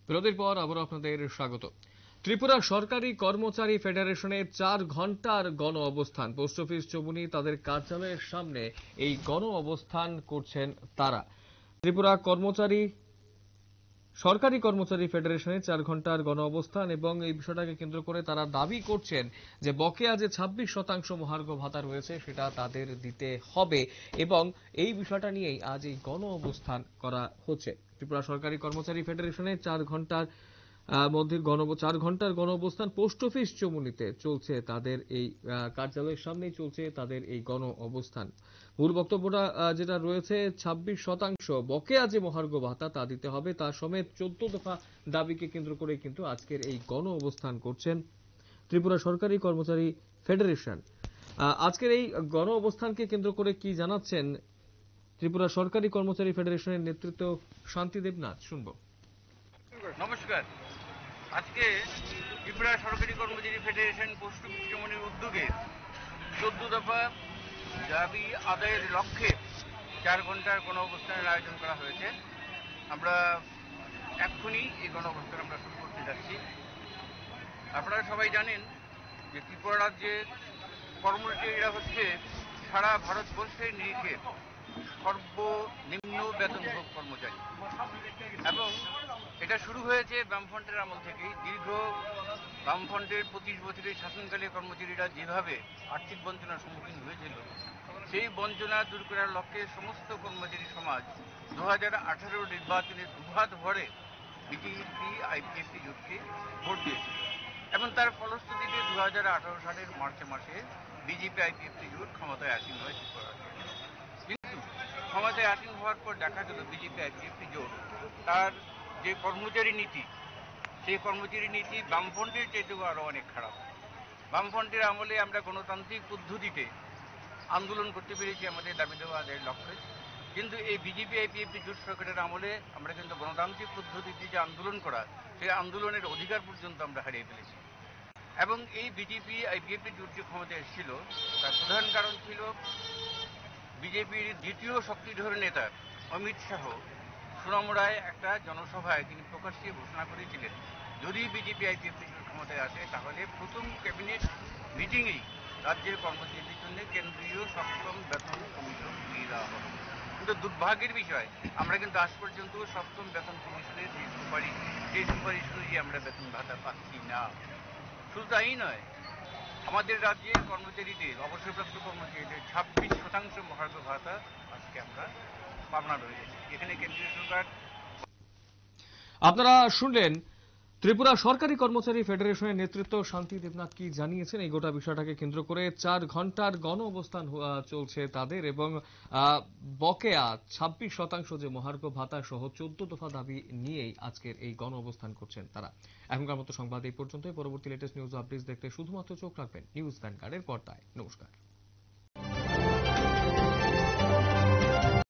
বিরতির পর আবার আপনাদের স্বাগত। ত্রিপুরা সরকারি কর্মচারী ফেডারেশনের 4 ঘন্টার গণ অবস্থান। পোস্ট অফিস চৌমুহনী তাদের কার্যালয়ের সামনে এই গণ অবস্থান করছেন তারা। ত্রিপুরা সরকারি কর্মচারী ফেডারেশনের 4 ঘন্টার গণ অবস্থান এবং এই বিষয়টাকে কেন্দ্র করে তারা দাবি করছেন যে বকেয়া যে 26% মহার্ঘ ভাতা রয়েছে সেটা তাদের দিতে হবে এবং এই বিষয়টা নিয়েই আজ এই গণ অবস্থান করা হচ্ছে। ত্রিপুরা সরকারি কর্মচারী ফেডারেশনের 4 ঘন্টার মধ্যে 4 ঘন্টার গণ অবস্থান পোস্ট অফিস চৌমুহনীতে চলছে। তাদের এই কার্যালয়ের সামনেই চলছে তাদের এই গণ অবস্থান। মূল বক্তব্যটা যেটা রয়েছে 26% বকেয়া যে মহার্ঘ ভাতা তা দিতে হবে, তার সমেত 14 দফা দাবিকে কেন্দ্র করে কিন্তু আজকের এই গণ অবস্থান করছেন ত্রিপুরা সরকারি কর্মচারী ফেডারেশন। আজকের এই গণ অবস্থানকে কেন্দ্র করে কি জানাচ্ছেন ত্রিপুরা সরকারি কর্মচারী ফেডারেশনের নেতৃত্ব শান্তি দেবনাথ, শুনবো। নমস্কার। আজকে ত্রিপুরা সরকারি কর্মচারী ফেডারেশন পোস্ট অফিস চৌমুহনীর উদ্যোগে 14 দফা দাবি আদায়ের লক্ষ্যে 4 ঘন্টার গণ অবস্থানের আয়োজন করা হয়েছে। আমরা এক্ষুনি এই গণ অবস্থান আমরা শুরু করতে যাচ্ছি। আপনারা সবাই জানেন যে ত্রিপুরা রাজ্যে কর্মচারীরা হচ্ছে সারা ভারতবর্ষের নিরিখে সর্বনিম্ন বেতনভোগ কর্মচারী এবং এটা শুরু হয়েছে বামফ্রন্টের আমল থেকেই। দীর্ঘ বামফ্রন্টের 25 বছরের শাসনকালে কর্মচারীরা যেভাবে আর্থিক বঞ্চনার সম্মুখীন হয়েছিল সেই বঞ্চনা দূর করার লক্ষ্যে সমস্ত কর্মচারী সমাজ 2018 নির্বাচনে দুহাত ভরে বিজেপি আইপিএফটি জোটকে ভোট দিয়েছিল এবং তার ফলশ্রুতিতে 2018 সালের মার্চ মাসে বিজেপি আইপিএফটি জোট ক্ষমতায় আসীন হয় ত্রিপুরা রাজ্যে। কিন্তু ক্ষমতায় আসীন হওয়ার পর দেখা গেল বিজেপি আইপিএফটি জোট তার যে কর্মচারী নীতি, সেই কর্মচারী নীতি বামফ্রন্টের চাইতেও আরও অনেক খারাপ। বামফ্রন্টের আমলে আমরা গণতান্ত্রিক পদ্ধতিতে আন্দোলন করতে পেরেছি আমাদের দাবি দেওয়া আদায়ের লক্ষ্যে, কিন্তু এই বিজেপি আইপিএফটি জোট সরকারের আমলে আমরা কিন্তু গণতান্ত্রিক পদ্ধতিতে যে আন্দোলন করা সেই আন্দোলনের অধিকার পর্যন্ত আমরা হারিয়ে ফেলেছি। এবং এই বিজেপি আইপিএফটি জোট যে ক্ষমতায় এসেছিল তার প্রধান কারণ ছিল বিজেপির দ্বিতীয় শক্তিধর নেতা অমিত শাহ সুনামুড়ায় একটা জনসভায় তিনি প্রকাশ্যে ঘোষণা করেছিলেন যদি বিজেপি আইপিএফটি জোট ক্ষমতায় আসে তাহলে প্রথম ক্যাবিনেট মিটিংয়েই রাজ্যের কর্মচারীদের জন্য কেন্দ্রীয় সপ্তম বেতন কমিশন নিয়ে দেওয়া হবে। কিন্তু দুর্ভাগ্যের বিষয় আমরা কিন্তু আজ পর্যন্ত সপ্তম বেতন কমিশনের যে সুপারিশ অনুযায়ী আমরা বেতন ভাতা পাচ্ছি না। শুধু তাই নয়, আমাদের রাজ্যের কর্মচারীদের অবসরপ্রাপ্ত কর্মচারীদের 26% মহার্ঘ ভাতা আজকে আমরা পাওনা রয়েছে। এখানে কেন্দ্রীয় সরকার। আপনারা শুনলেন ত্রিপুরা সরকারি কর্মচারী ফেডারেশনের নেতৃত্ব শান্তি দেবনাথ কি জানিয়েছেন এই গোটা বিষয়টাকে কেন্দ্র করে। 4 ঘন্টার গণ অবস্থান চলছে তাদের এবং বকেয়া 26% যে মহার্ঘ ভাতা সহ 14 দফা দাবি নিয়েই আজকের এই গণ অবস্থান করছেন তারা। এখনকার মতো সংবাদ এই পর্যন্তই। পরবর্তী লেটেস্ট নিউজ আপডেটস দেখতে শুধুমাত্র চোখ রাখবেন নিউজ ভ্যানগার্ডের পর্দায়। নমস্কার।